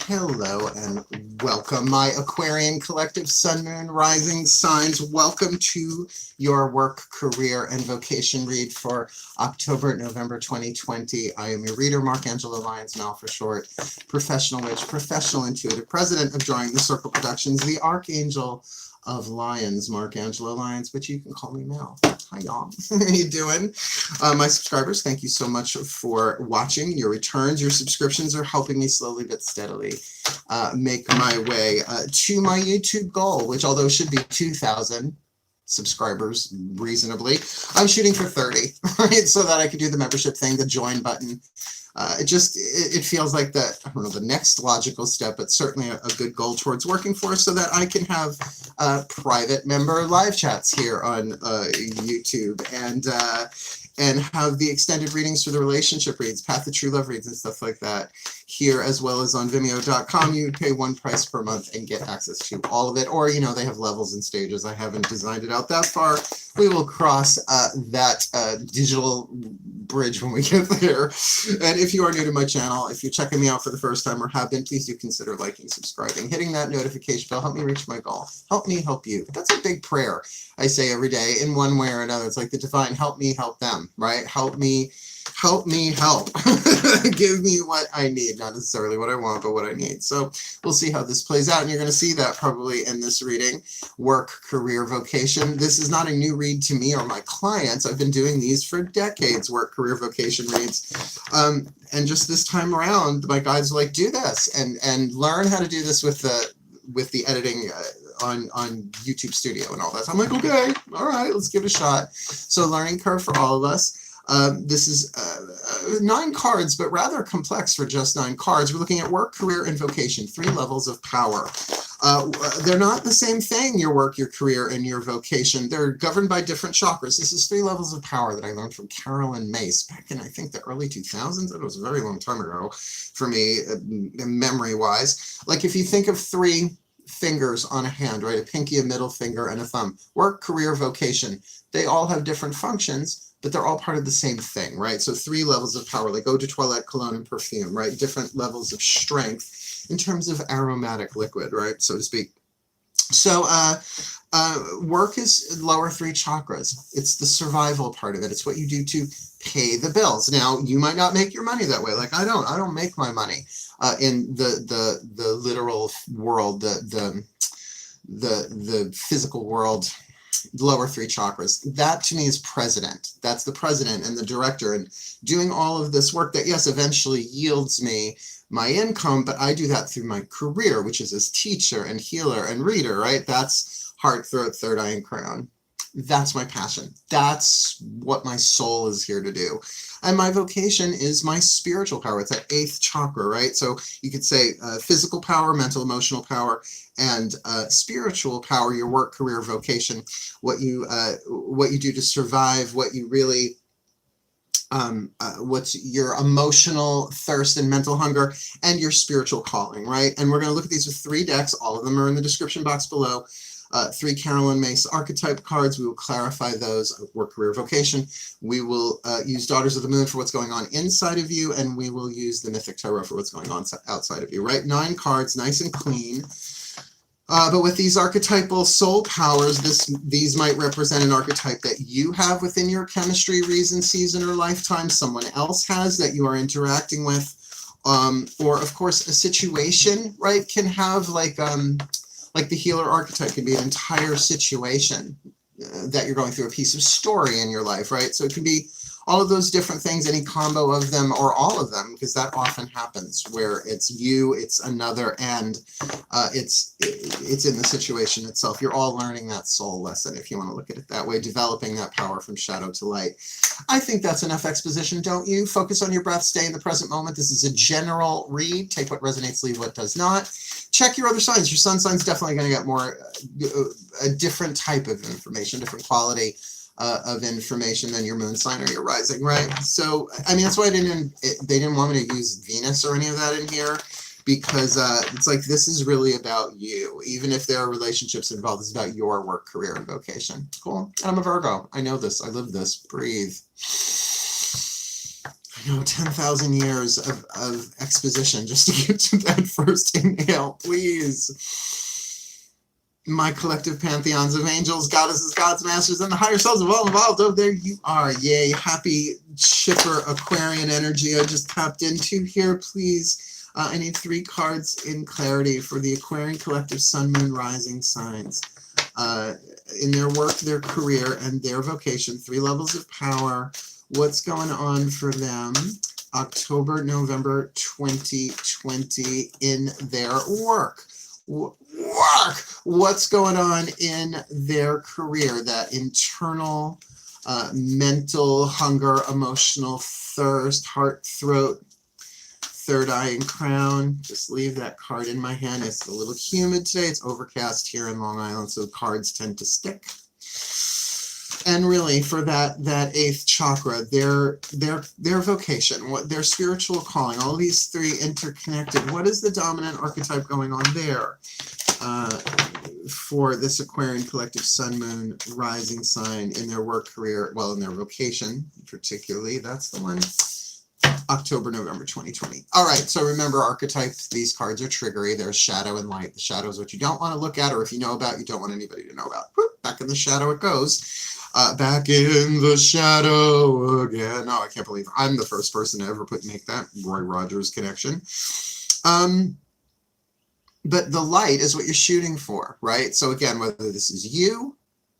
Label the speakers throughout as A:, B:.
A: Hello and welcome, my Aquarian collective sun, moon, rising signs. Welcome to your work, career, and vocation read for October, November 2020. I am your reader, Angelo, Lyons, Mal for short, professional witch, professional intuitive, president of Drawing the Circle Productions, the Archangel of Lyons, Angelo Lyons, but you can call me Mal. Hi, y'all. How you doing? My subscribers, thank you so much for watching. Your returns, your subscriptions are helping me slowly but steadily make my way to my YouTube goal, which although should be 2,000 subscribers reasonably, I'm shooting for 30, right? So that I can do the membership thing, the join button. It feels like the, I don't know, the next logical step, but certainly a good goal towards working for, so that I can have private member live chats here on YouTube and have the extended readings for the relationship reads, Path to True Love reads, and stuff like that here, as well as on Vimeo.com. You would pay one price per month and get access to all of it, or, you know, they have levels and stages. I haven't designed it out that far. We will cross that digital bridge when we get there. And if you are new to my channel, if you're checking me out for the first time or have been, please do consider liking, subscribing, hitting that notification bell. Help me reach my goal. Help me help you. That's a big prayer I say every day in one way or another. It's like the divine, help me help them, right? Help me help. Give me what I need, not necessarily what I want, but what I need. So we'll see how this plays out, and you're going to see that probably in this reading, work, career, vocation. This is not a new read to me or my clients. I've been doing these for decades, work, career, vocation reads. And just this time around, my guides are like, do this and learn how to do this with the editing on YouTube Studio and all that. So I'm like, okay, all right, let's give it a shot. So learning curve for all of us. This is 9 cards, but rather complex for just 9 cards. We're looking at work, career, and vocation, 3 levels of power. They're not the same thing, your work, your career, and your vocation. They're governed by different chakras. This is 3 levels of power that I learned from Carolyn Mace back in, I think, the early 2000s. That was a very long time ago for me, memory-wise. Like if you think of 3 fingers on a hand, right? A pinky, a middle finger, and a thumb. Work, career, vocation. They all have different functions, but they're all part of the same thing, right? So 3 levels of power, like eau de toilette, cologne, and perfume, right? Different levels of strength in terms of aromatic liquid, right? So to speak. So work is lower 3 chakras. It's the survival part of it. It's what you do to pay the bills. Now, you might not make your money that way. Like I don't make my money in the literal world, the physical world. Lower 3 chakras. That to me is president. That's the president and the director, and doing all of this work that, yes, eventually yields me my income, but I do that through my career, which is as teacher and healer and reader, right? That's heart, throat, third eye, and crown. That's my passion. That's what my soul is here to do. And my vocation is my spiritual power. It's that 8th chakra, right? So you could say physical power, mental, emotional power, and spiritual power, your work, career, vocation, what you do to survive, what you really, what's your emotional thirst and mental hunger, and your spiritual calling, right? And we're going to look at these with 3 decks. All of them are in the description box below. 3 Carolyn Mace archetype cards. We will clarify those, work, career, vocation. We will use Daughters of the Moon for what's going on inside of you, and we will use the Mythic Tarot for what's going on outside of you, right? 9 cards, nice and clean. But with these archetypal soul powers, these might represent an archetype that you have within your chemistry, reason, season, or lifetime, someone else has that you are interacting with, or of course a situation, right, can have like the healer archetype can be an entire situation that you're going through, a piece of story in your life, right? So it can be all of those different things, any combo of them or all of them, because that often happens where it's you, it's another, and it's in the situation itself. You're all learning that soul lesson, if you want to look at it that way, developing that power from shadow to light. I think that's enough exposition, don't you? Focus on your breath, stay in the present moment. This is a general read. Take what resonates, leave what does not. Check your other signs. Your sun sign's definitely going to get more, a different type of information, different quality of information than your moon sign or your rising, right? So, I mean, that's why they didn't want me to use Venus or any of that in here. because it's like this is really about you. Even if there are relationships involved, it's about your work, career, and vocation. Cool. And I'm a Virgo. I know this. I live this. Breathe. I know 10,000 years of exposition just to get to that first inhale, please. My collective pantheons of angels, goddesses, gods, masters, and the higher selves of all involved. Oh, there you are. Yay. Happy, chipper Aquarian energy I just tapped into here, please. I need 3 cards in clarity for the Aquarian collective sun, moon, rising signs. In their work, their career, and their vocation. 3 levels of power. What's going on for them? October, November 2020 in their work. What's going on in their career, that internal mental hunger, emotional thirst, heart, throat, third eye and crown. Just leave that card in my hand. It's a little humid today. It's overcast here in Long Island, so cards tend to stick. And really, for that 8th chakra, their vocation, what their spiritual calling, all these 3 interconnected. What is the dominant archetype going on there for this Aquarian collective sun, moon, rising sign in their work, career, well, in their vocation, particularly? That's the one. October, November 2020. All right, so remember archetypes. These cards are triggery. There's shadow and light. The shadow is what you don't want to look at, or if you know about, you don't want anybody to know about. Whoop, back in the shadow it goes. Back in the shadow again. Oh, I can't believe I'm the first person to ever make that Roy Rogers connection. But the light is what you're shooting for, right? So again, whether this is you,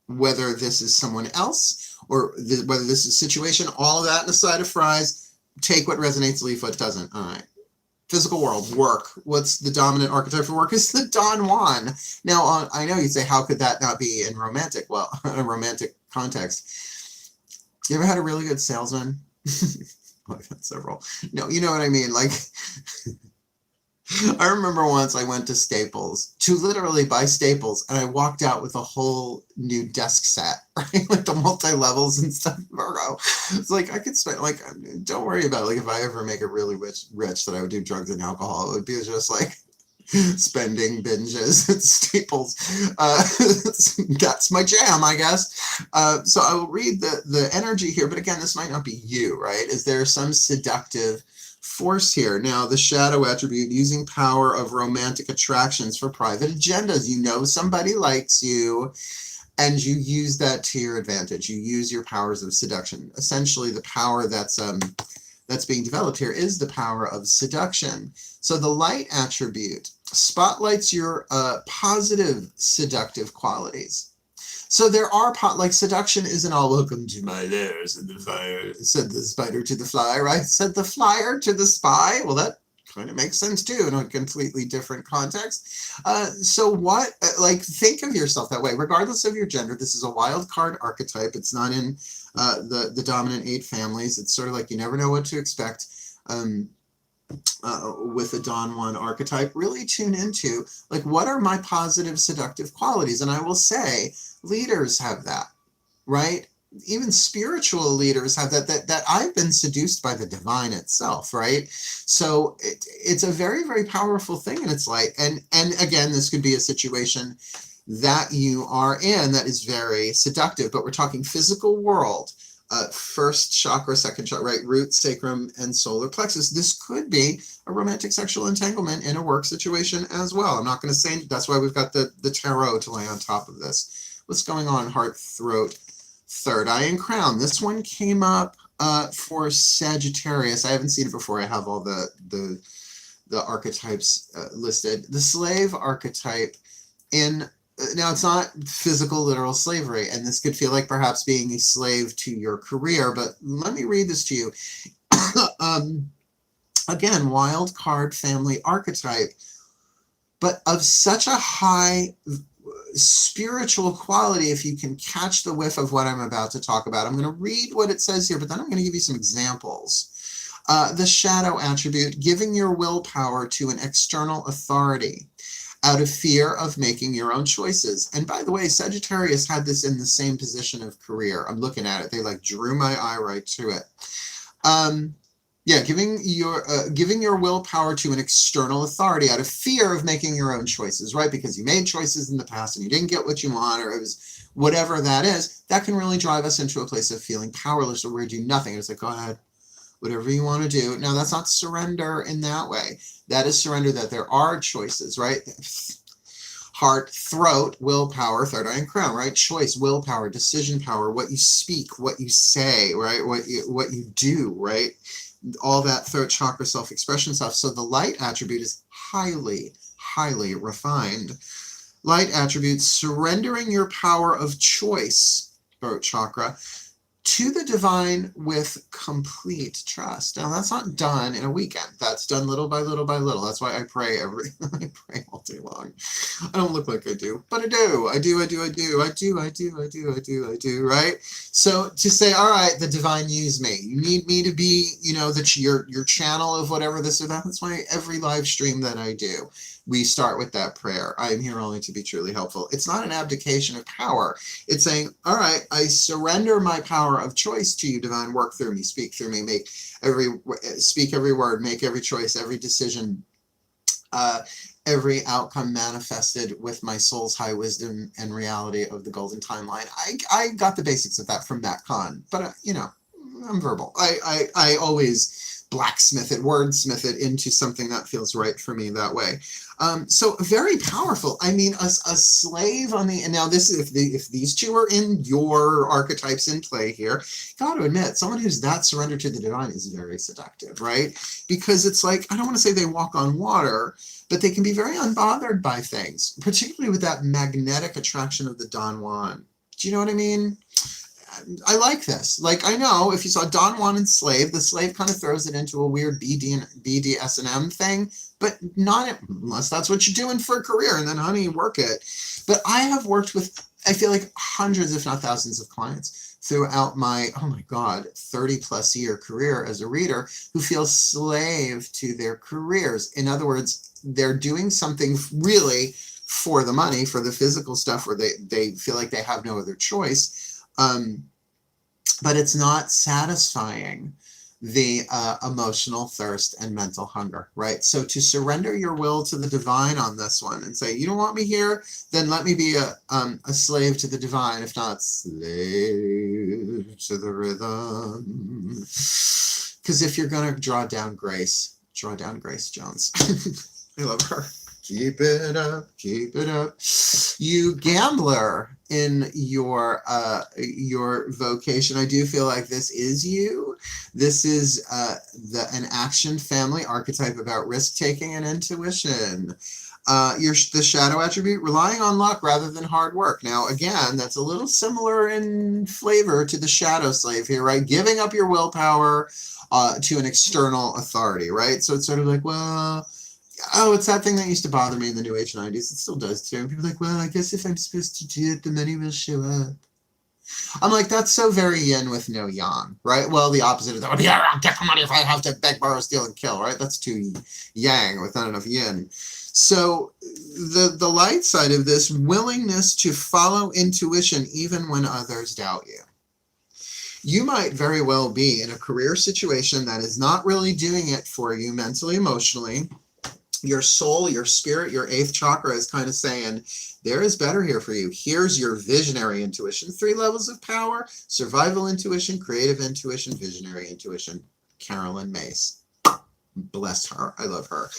A: whether this is someone else, or whether this is a situation, all of that in a side of fries. Take what resonates, leave what doesn't. All right. Physical world, work. What's the dominant archetype for work? Is the Don Juan. Now, I know you'd say, how could that not be in romantic? Well, in a romantic context. You ever had a really good salesman? I've had several. No, you know what I mean? Like, I remember once I went to Staples to literally buy Staples, and I walked out with a whole new desk set, right? Like the multi-levels and stuff. Virgo. It's like I could spend, like, don't worry about it. Like if I ever make it really rich that I would do drugs and alcohol, it would be just like spending binges at Staples. That's my jam, I guess. So I will read the energy here, but again, this might not be you, right? Is there some seductive force here? Now, the shadow attribute, using power of romantic attractions for private agendas. You know somebody likes you, and you use that to your advantage. You use your powers of seduction. Essentially, the power that's being developed here is the power of seduction. So the light attribute spotlights your positive seductive qualities. So there are like seduction isn't all welcome to my lair, said the fire, said the spider to the fly, right? Said the flyer to the spy. Well, that kind of makes sense too in a completely different context. So what, like, think of yourself that way, regardless of your gender. This is a wild card archetype. It's not in the dominant 8 families. It's sort of like you never know what to expect. With the Don Juan archetype, really tune into, like, what are my positive seductive qualities? And I will say, leaders have that, right? Even spiritual leaders have that I've been seduced by the divine itself, right? So it's a very, very powerful thing, and it's like, and again, this could be a situation that you are in that is very seductive, but we're talking physical world. First chakra, second chakra, right? Root, sacrum, and solar plexus. This could be a romantic sexual entanglement in a work situation as well. I'm not going to say, that's why we've got the tarot to lay on top of this. What's going on? Heart, throat, third eye, and crown. This one came up for Sagittarius. I haven't seen it before. I have all the archetypes listed. The slave archetype in... Now, it's not physical, literal slavery, and this could feel like perhaps being a slave to your career, but let me read this to you. Again, wild card family archetype, but of such a high spiritual quality, if you can catch the whiff of what I'm about to talk about. I'm going to read what it says here, but then I'm going to give you some examples. The shadow attribute, giving your willpower to an external authority out of fear of making your own choices. And by the way, Sagittarius had this in the same position of career. I'm looking at it. They like drew my eye right to it. Yeah, giving your willpower to an external authority out of fear of making your own choices, right? Because you made choices in the past and you didn't get what you want, or it was whatever that is, that can really drive us into a place of feeling powerless or we do nothing. It's like, go ahead, whatever you want to do. Now, that's not surrender in that way. That is surrender that there are choices, right? Heart, throat, willpower, third eye and crown, right? Choice, willpower, decision power, what you speak, what you say, right? What you do, right? All that throat chakra self-expression stuff. So the light attribute is highly, highly refined. Light attribute, surrendering your power of choice, throat chakra, to the divine with complete trust. Now that's not done in a weekend. That's done little by little by little. That's why I pray I pray all day long. I don't look like I do, but I do, right? So to say, all right, the divine use me. You need me to be, your channel of whatever this or that. That's why every live stream that I do, we start with that prayer. I am here only to be truly helpful. It's not an abdication of power. It's saying, all right, I surrender my power of choice to you, divine. Work through me, speak through me, speak every word, make every choice, every decision, every outcome manifested with my soul's high wisdom and reality of the golden timeline. I got the basics of that from Matt Kahn, but I'm verbal. I always blacksmith it, wordsmith it into something that feels right for me that way. So very powerful. I mean, a slave on the, and now this is, if these two are in your archetypes in play here, got to admit, someone who's that surrendered to the divine is very seductive, right? Because it's like, I don't want to say they walk on water, but they can be very unbothered by things, particularly with that magnetic attraction of the Don Juan. Do you know what I mean? I like this. Like, I know if you saw Don Juan and Slave, the slave kind of throws it into a weird BDSM thing, but not unless that's what you're doing for a career, and then, honey, work it. But I have worked with, I feel like, hundreds, if not thousands of clients throughout my, oh my God, 30-plus year career as a reader who feel slave to their careers. In other words, they're doing something really for the money, for the physical stuff, where they feel like they have no other choice. But it's not satisfying the emotional thirst and mental hunger, right? So to surrender your will to the divine on this one and say, you don't want me here, then let me be a slave to the divine, if not slave to the rhythm. Because if you're going to draw down Grace Jones. I love her. Keep it up, keep it up. You gambler in your vocation, I do feel like this is you. This is an action family archetype about risk-taking and intuition. The shadow attribute, relying on luck rather than hard work. Now, again, that's a little similar in flavor to the shadow slave here, right? Giving up your willpower to an external authority, right? So it's sort of like, well, oh, it's that thing that used to bother me in the New Age 90s. It still does too. People are like, well, I guess if I'm supposed to do it, the money will show up. I'm like, that's so very yin with no yang, right? Well, the opposite of that would be, I'll get the money if I have to beg, borrow, steal, and kill, right? That's too yang with not enough yin. So the light side of this, willingness to follow intuition even when others doubt you. You might very well be in a career situation that is not really doing it for you mentally, emotionally. Your soul, your spirit, your 8th chakra is kind of saying, there is better here for you. Here's your visionary intuition. 3 levels of power: survival intuition, creative intuition, visionary intuition. Carolyn Mace. Bless her. I love her.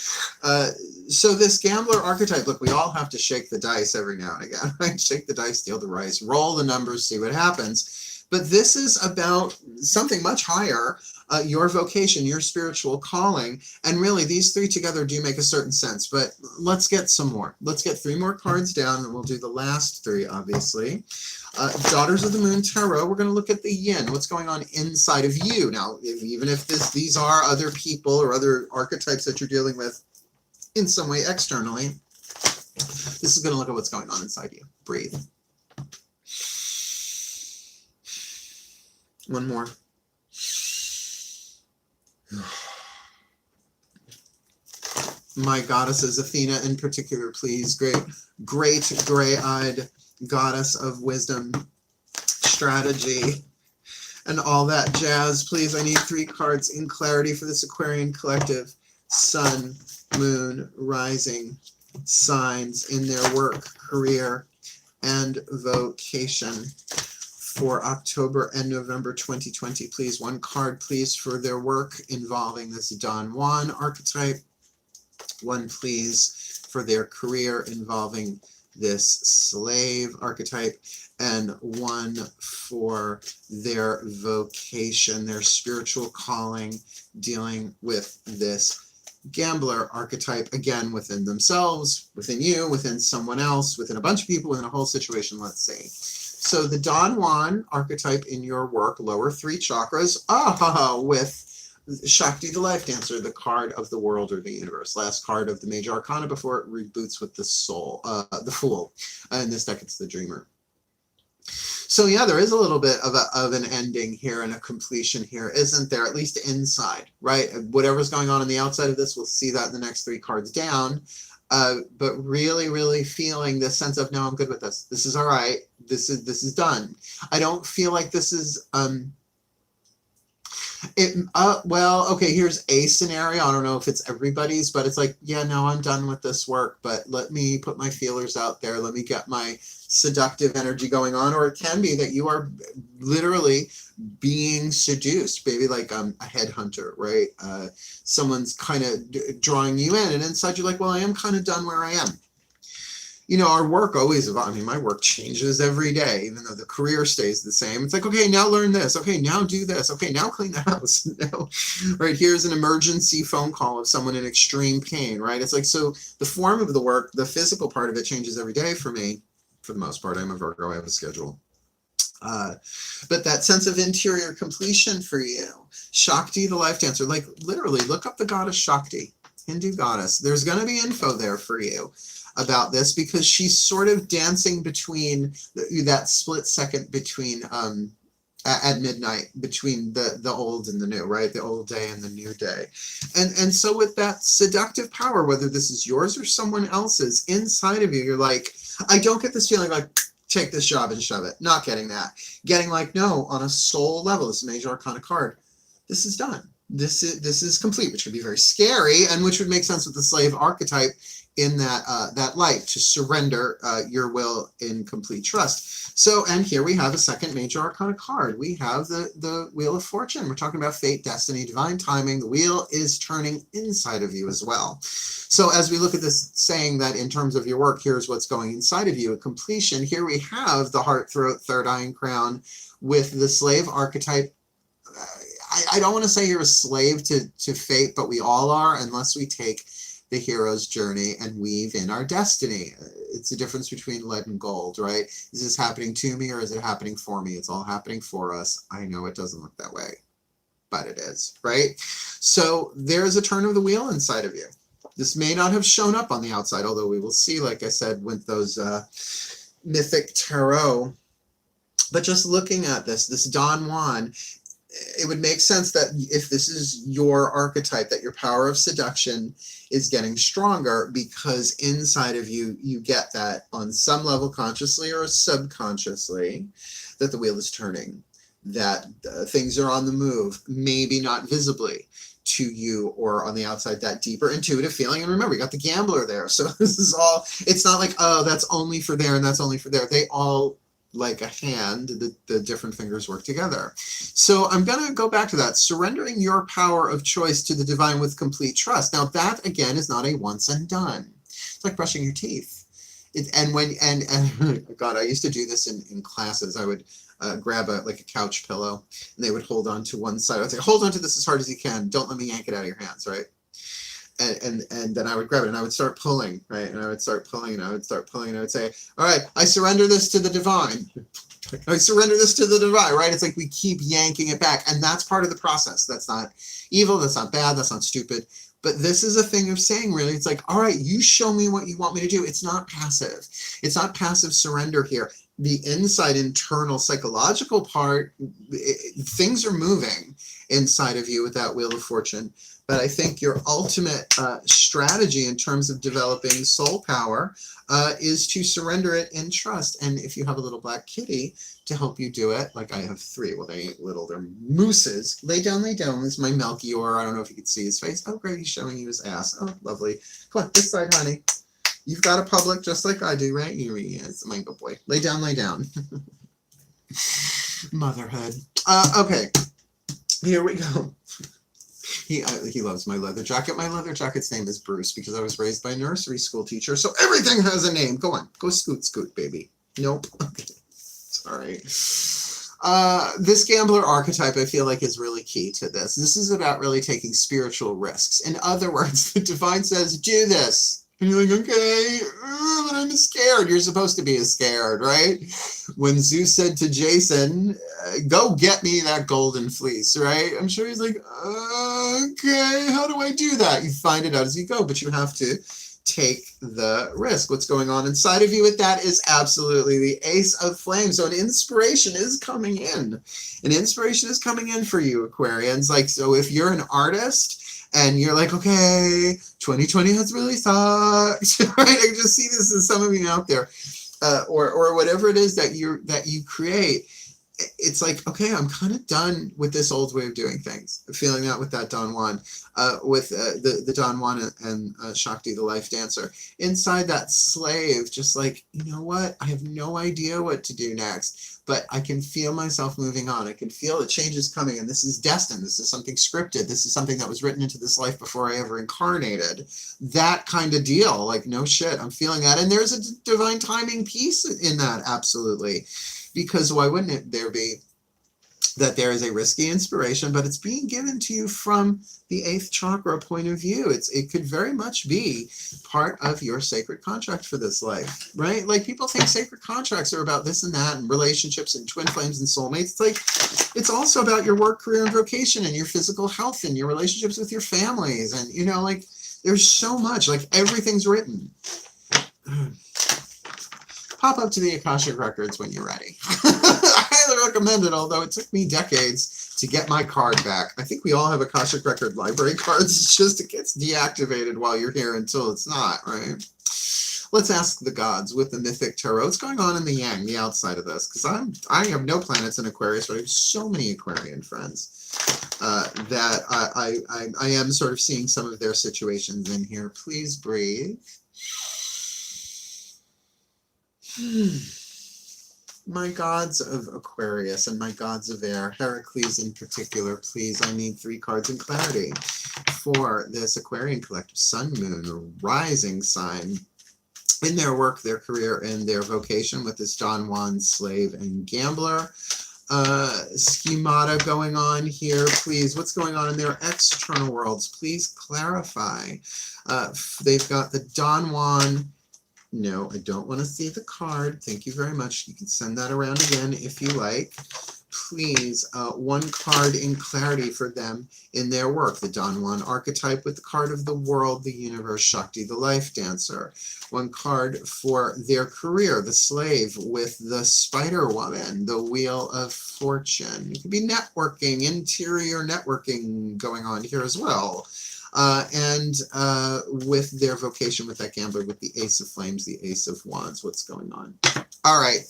A: So this gambler archetype, look, we all have to shake the dice every now and again, right? Shake the dice, steal the rice, roll the numbers, see what happens. But this is about something much higher, your vocation, your spiritual calling. And really, these 3 together do make a certain sense. But let's get some more. Let's get 3 more cards down, and we'll do the last 3, obviously. Daughters of the Moon Tarot, we're going to look at the yin, what's going on inside of you. Now, even if these are other people or other archetypes that you're dealing with in some way externally, this is going to look at what's going on inside you. Breathe. One more. My goddesses, Athena in particular, please. Great gray-eyed goddess of wisdom, strategy, and all that jazz. Please, I need 3 cards in clarity for this Aquarian collective. Sun, Moon, Rising signs in their work, career, and vocation for October and November 2020. Please, 1 card, please, for their work involving this Don Juan archetype. 1, please, for their career involving this slave archetype. And 1 for their vocation, their spiritual calling, dealing with this gambler archetype, again, within themselves, within you, within someone else, within a bunch of people, within a whole situation, let's say. So the Don Juan archetype in your work, lower 3 chakras, with Shakti the Life Dancer, the card of the world or the universe. Last card of the major arcana before it reboots with the soul, the Fool. In this deck, it's the Dreamer. So yeah, there is a little bit of an ending here and a completion here, isn't there? At least inside, right? Whatever's going on the outside of this, we'll see that in the next 3 cards down. But really, really feeling this sense of, no, I'm good with this. This is all right. This is done. I don't feel like this is well, okay, here's a scenario. I don't know if it's everybody's, but it's like, yeah, no, I'm done with this work, but let me put my feelers out there. Let me get my seductive energy going on. Or it can be that you are literally being seduced, maybe like a headhunter, right? Someone's kind of drawing you in, and inside you're like, well, I am kind of done where I am. You know, our work always evolves. I mean, my work changes every day, even though the career stays the same. It's like, okay, now learn this. Okay, now do this. Okay, now clean the house. Now, right, here's an emergency phone call of someone in extreme pain, right? It's like, so the form of the work, the physical part of it changes every day for me. For the most part, I'm a Virgo, I have a schedule. But that sense of interior completion for you, Shakti, the life dancer, like literally look up the goddess Shakti, Hindu goddess. There's going to be info there for you about this, because she's sort of dancing between that split second between at midnight, between the old and the new, right? The old day and the new day. And so with that seductive power, whether this is yours or someone else's, inside of you, you're like, I don't get this feeling like, take this job and shove it. Not getting that. Getting like, no, on a soul level, this major arcana card, this is done. This is complete, which could be very scary, and which would make sense with the slave archetype in that light, to surrender your will in complete trust. So, and here we have a second major arcana card. We have the Wheel of Fortune. We're talking about fate, destiny, divine timing. The wheel is turning inside of you as well. So as we look at this, saying that in terms of your work, here's what's going inside of you, a completion. Here we have the heart, throat, third eye, and crown with the slave archetype. I don't want to say you're a slave to fate, but we all are, unless we take the hero's journey and weave in our destiny. It's the difference between lead and gold, right? Is this happening to me or is it happening for me? It's all happening for us. I know it doesn't look that way, but it is, right? So there's a turn of the wheel inside of you. This may not have shown up on the outside, although we will see, like I said, with those mythic tarot. But just looking at this Don Juan, it would make sense that if this is your archetype, that your power of seduction is getting stronger, because inside of you, you get that on some level, consciously or subconsciously, that the wheel is turning, that things are on the move, maybe not visibly to you or on the outside, that deeper intuitive feeling. And remember, you got the gambler there. So this is all, it's not like, oh, that's only for there and that's only for there. They all, like a hand, the different fingers work together. So I'm going to go back to that. Surrendering your power of choice to the divine with complete trust. Now that, again, is not a once and done. It's like brushing your teeth. God, I used to do this in classes. I would grab a couch pillow, and they would hold on to one side. I'd say, hold on to this as hard as you can. Don't let me yank it out of your hands, right? And then I would grab it and I would start pulling, right? And I would start pulling and I would start pulling and I would say, all right, I surrender this to the divine. I surrender this to the divine, right? It's like we keep yanking it back. And that's part of the process. That's not evil. That's not bad. That's not stupid. But this is a thing of saying, really, it's like, all right, you show me what you want me to do. It's not passive. It's not passive surrender here. The inside internal psychological part, things are moving. inside of you with that Wheel of Fortune. But I think your ultimate strategy in terms of developing soul power is to surrender it in trust. And if you have a little black kitty to help you do it, like I have 3, well, they ain't little, they're mooses. Lay down, lay down. This is my Melchior. I don't know if you can see his face. Oh, great, he's showing you his ass. Oh, lovely. Come on, this side, honey. You've got a public just like I do, right? Here he is, my good boy. Lay down, lay down. Motherhood. Okay, here we go. He loves my leather jacket. My leather jacket's name is Bruce because I was raised by a nursery school teacher, so everything has a name. Go on, go scoot, scoot, baby. Nope. Okay. Sorry. This gambler archetype, I feel like, is really key to this. This is about really taking spiritual risks. In other words, the divine says, do this. And you're like, okay, but I'm scared. You're supposed to be scared, right? When Zeus said to Jason, go get me that golden fleece, right? I'm sure he's like, okay, how do I do that? You find it out as you go, but you have to take the risk. What's going on inside of you with that is absolutely the Ace of Flames. So an inspiration is coming in. An inspiration is coming in for you, Aquarians. Like, so if you're an artist, and you're like, okay, 2020 has really sucked, right? I can just see this in some of you out there, or whatever it is that you create. It's like, okay, I'm kind of done with this old way of doing things. Feeling that with that Don Juan, with the Don Juan and Shakti, the life dancer. Inside that slave, just like, you know what? I have no idea what to do next, but I can feel myself moving on. I can feel the changes coming, and this is destined. This is something scripted. This is something that was written into this life before I ever incarnated. That kind of deal, like, no shit, I'm feeling that. And there's a divine timing piece in that, absolutely. Because why wouldn't it there be that there is a risky inspiration, but it's being given to you from the 8th chakra point of view. It could very much be part of your sacred contract for this life, right? Like, people think sacred contracts are about this and that and relationships and twin flames and soulmates. It's like, it's also about your work, career, and vocation and your physical health and your relationships with your families. And, you know, like, there's so much, like, everything's written. Pop up to the Akashic Records when you're ready. I highly recommend it, although it took me decades to get my card back. I think we all have Akashic Record library cards. It's just, it gets deactivated while you're here until it's not, right? Let's ask the gods with the Mythic Tarot. What's going on in the Yang, the outside of this? Because I have no planets in Aquarius, but I have so many Aquarian friends that I am sort of seeing some of their situations in here. Please breathe. My gods of Aquarius and my gods of air, Heracles in particular, please, I need 3 cards in clarity for this Aquarian collective sun, moon, or rising sign in their work, their career, and their vocation with this Don Juan, slave, and gambler. Schemata going on here, please. What's going on in their external worlds? Please clarify. They've got the Don Juan. No, I don't want to see the card. Thank you very much. You can send that around again if you like. Please, 1 card in clarity for them in their work. The Don Juan archetype with the card of the world, the universe, Shakti, the life dancer. 1 card for their career, the slave with the spider woman, the wheel of fortune. It could be networking, interior networking going on here as well. And with their vocation with that gambler, with the Ace of Flames, the Ace of Wands. What's going on? All right,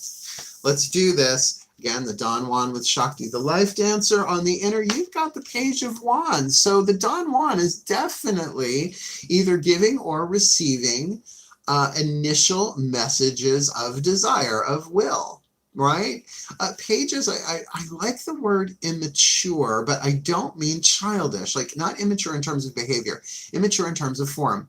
A: let's do this. Again, the Don Juan with Shakti, the life dancer. On the inner, you've got the Page of Wands. So the Don Juan is definitely either giving or receiving initial messages of desire, of will. Right? Pages, I like the word immature, but I don't mean childish, like not immature in terms of behavior, immature in terms of form.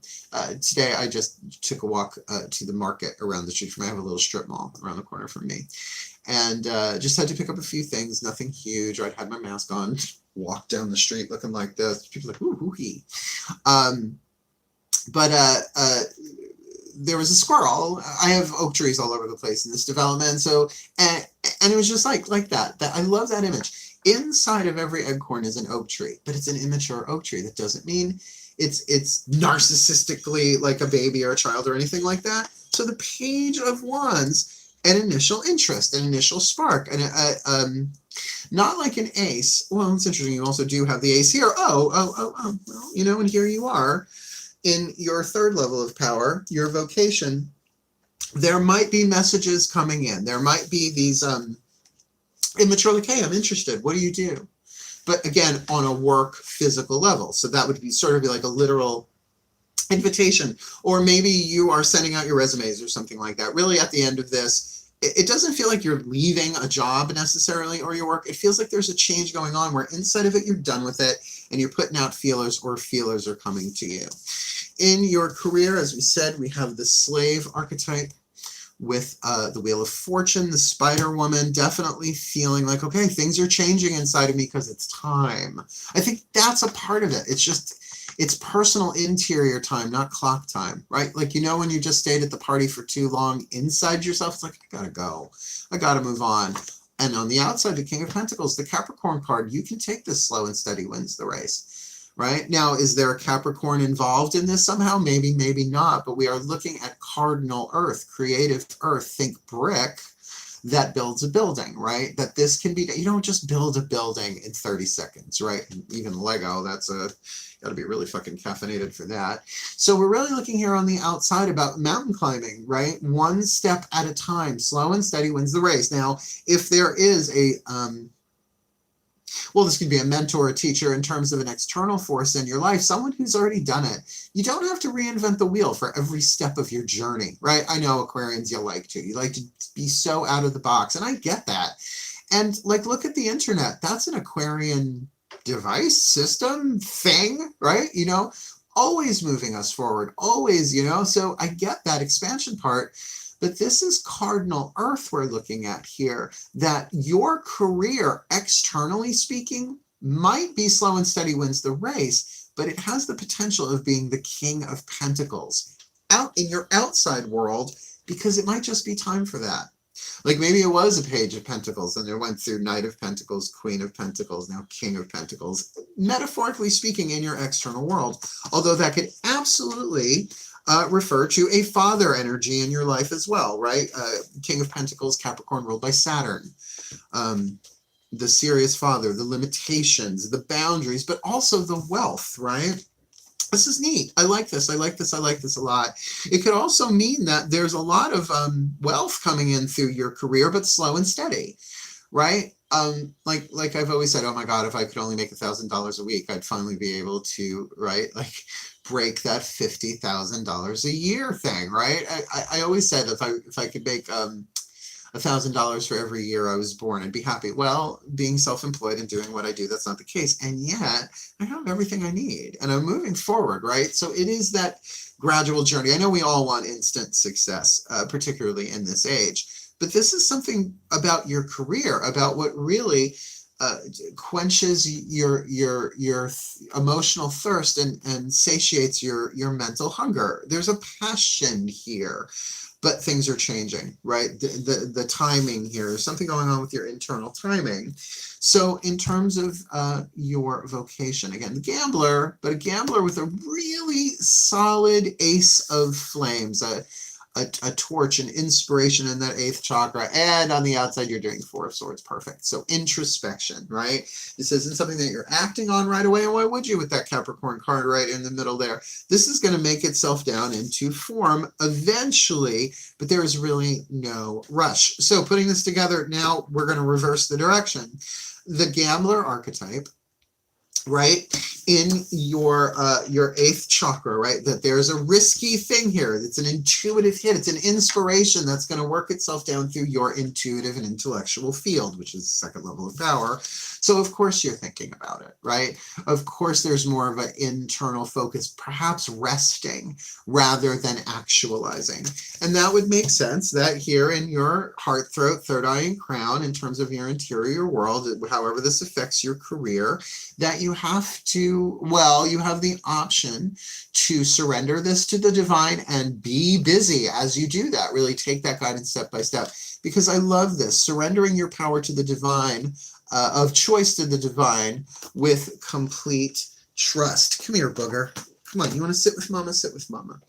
A: Today, I just took a walk to the market around the street from me. I have a little strip mall around the corner from me. And just had to pick up a few things, nothing huge. I'd had my mask on, walked down the street looking like this. People are like, ooh, hoo-hee. There was a squirrel. I have oak trees all over the place in this development. So, and it was just like that. I love that image. Inside of every acorn is an oak tree, but it's an immature oak tree. That doesn't mean it's narcissistically like a baby or a child or anything like that. So the Page of Wands an initial interest, an initial spark, not like an ace. Well, it's interesting. You also do have the ace here. Well, you know, and here you are in your third level of power, your vocation. There might be messages coming in. There might be these immature, like, hey, I'm interested. What do you do? But again, on a work physical level. So that would be sort of like a literal invitation. Or maybe you are sending out your resumes or something like that. Really, at the end of this, it doesn't feel like you're leaving a job necessarily or your work. It feels like there's a change going on where inside of it, you're done with it and you're putting out feelers, or feelers are coming to you. In your career, as we said, we have the slave archetype with the Wheel of Fortune, the Spider Woman, definitely feeling like, okay, things are changing inside of me because it's time. I think that's a part of it. It's just, it's personal interior time, not clock time, right? Like, you know, when you just stayed at the party for too long inside yourself, it's like, I gotta go. I gotta move on. And on the outside, the King of Pentacles, the Capricorn card, you can take this slow and steady wins the race, right? Now, is there a Capricorn involved in this somehow? Maybe, maybe not, but we are looking at cardinal earth, creative earth, think brick, that builds a building, right? That this can be, you don't just build a building in 30 seconds, right? And even Lego, that's got to be really fucking caffeinated for that. So we're really looking here on the outside about mountain climbing, right? One step at a time, slow and steady wins the race. Now, if there is a, well, this could be a mentor, a teacher in terms of an external force in your life, someone who's already done it. You don't have to reinvent the wheel for every step of your journey, right? I know Aquarians, you like to. You like to be so out of the box, and I get that. And like, look at the internet. That's an Aquarian device, system, thing, right? You know, always moving us forward, always, you know, so I get that expansion part. But this is cardinal earth we're looking at here, that your career, externally speaking, might be slow and steady wins the race, but it has the potential of being the King of Pentacles out in your outside world, because it might just be time for that. Like maybe it was a Page of Pentacles and it went through Knight of Pentacles, Queen of Pentacles, now King of Pentacles, metaphorically speaking, in your external world. Although that could absolutely refer to a father energy in your life as well, right? King of Pentacles, Capricorn ruled by Saturn. The serious father, the limitations, the boundaries, but also the wealth, right? This is neat. I like this. I like this. I like this a lot. It could also mean that there's a lot of wealth coming in through your career, but slow and steady, right? Like I've always said, oh my God, if I could only make $1,000 a week, I'd finally be able to, right? Like break that $50,000 a year thing, right? I always said if I could make $1,000 for every year I was born, I'd be happy. Well, being self-employed and doing what I do, that's not the case. And yet I have everything I need and I'm moving forward, right? So it is that gradual journey. I know we all want instant success, particularly in this age, but this is something about your career, about what really quenches your emotional thirst and satiates your mental hunger. There's a passion here. But things are changing, right? The timing here, something going on with your internal timing. So in terms of your vocation, again, the gambler, but a gambler with a really solid ace of flames, a torch, an inspiration in that 8th chakra, and on the outside you're doing 4 of Swords, perfect. So introspection, right? This isn't something that you're acting on right away, and why would you with that Capricorn card right in the middle there? This is going to make itself down into form eventually, but there is really no rush. So putting this together, now we're going to reverse the direction. The gambler archetype, right, in your 8th chakra, right, that there's a risky thing here. It's an intuitive hit. It's an inspiration that's going to work itself down through your intuitive and intellectual field, which is the 2nd level of power. So of course you're thinking about it, right? Of course there's more of an internal focus, perhaps resting rather than actualizing. And that would make sense that here in your heart, throat, third eye, and crown, in terms of your interior world, however this affects your career, that you have to, well, you have the option to surrender this to the divine and be busy as you do that. Really take that guidance step by step, because I love this, surrendering your power to the divine, of choice to the divine with complete trust. Come here, booger. Come on, you want to sit with mama? Sit with mama.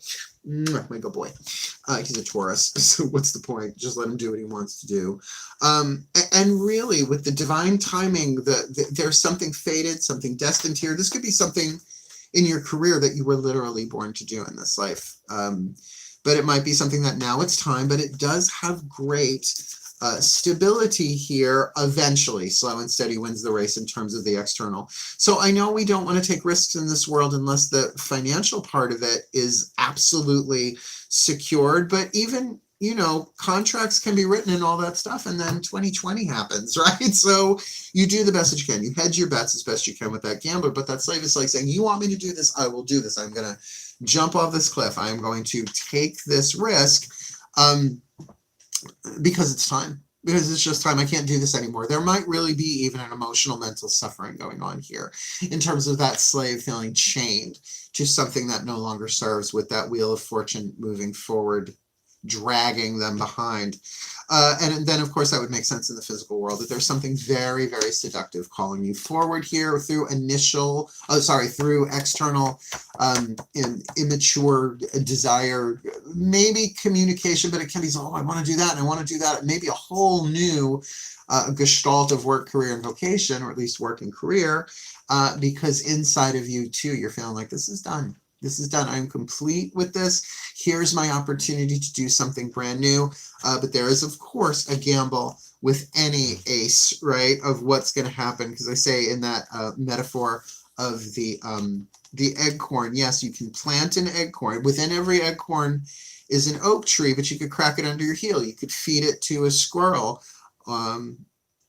A: Mwah, my good boy. He's a Taurus, so what's the point? Just let him do what he wants to do. And really, with the divine timing, there's something fated, something destined here. This could be something in your career that you were literally born to do in this life. But it might be something that now it's time, but it does have great stability here eventually. Slow and steady wins the race in terms of the external. So I know we don't want to take risks in this world unless the financial part of it is absolutely secured, but even, you know, contracts can be written and all that stuff, and then 2020 happens, right? So you do the best that you can. You hedge your bets as best you can with that gambler, but that slave is like saying, you want me to do this? I will do this. I'm going to jump off this cliff. I am going to take this risk. Because it's time, because it's just time. I can't do this anymore. There might really be even an emotional mental suffering going on here in terms of that slave feeling chained to something that no longer serves, with that wheel of fortune moving forward, dragging them behind. And then, of course, that would make sense in the physical world, that there's something very, very seductive calling you forward here through through external immature desire, maybe communication, but it can be, oh, I want to do that, and I want to do that. Maybe a whole new gestalt of work, career, and vocation, or at least work and career, because inside of you, too, you're feeling like this is done. This is done. I'm complete with this. Here's my opportunity to do something brand new. But there is, of course, a gamble with any ace, right, of what's going to happen. Because I say in that metaphor of the eggcorn, yes, you can plant an eggcorn. Within every eggcorn is an oak tree, but you could crack it under your heel. You could feed it to a squirrel.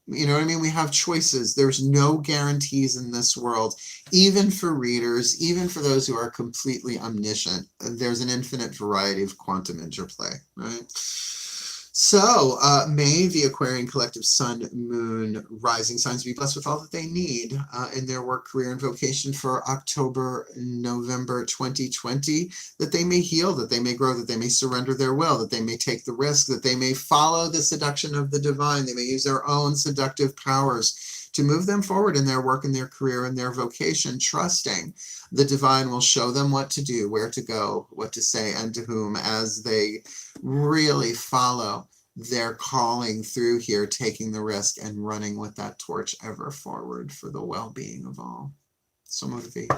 A: You know what I mean? We have choices. There's no guarantees in this world, even for readers, even for those who are completely omniscient. There's an infinite variety of quantum interplay, right? So may the Aquarian collective sun, moon, rising signs be blessed with all that they need in their work, career, and vocation for October, November 2020, that they may heal, that they may grow, that they may surrender their will, that they may take the risk, that they may follow the seduction of the divine, they may use their own seductive powers to move them forward in their work, in their career, and their vocation, trusting the divine will show them what to do, where to go, what to say, and to whom, as they really follow their calling through here, taking the risk and running with that torch ever forward for the well-being of all. So motivate.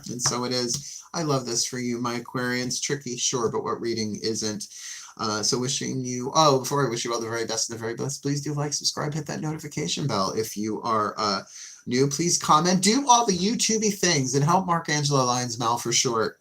A: And so it is. I love this for you, my Aquarians. Tricky, sure, but what reading isn't? So wishing you, before I wish you all the very best and the very best, please do like, subscribe, hit that notification bell. If you are new, please comment, do all the YouTubey things, and help Mark Angelo Lyons Mal for short.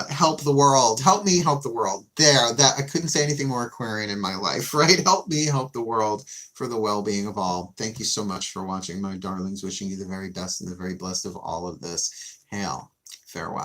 A: Help the world. Help me help the world. I couldn't say anything more Aquarian in my life, right? Help me help the world for the well-being of all. Thank you so much for watching, my darlings. Wishing you the very best and the very blessed of all of this. Hail. Farewell.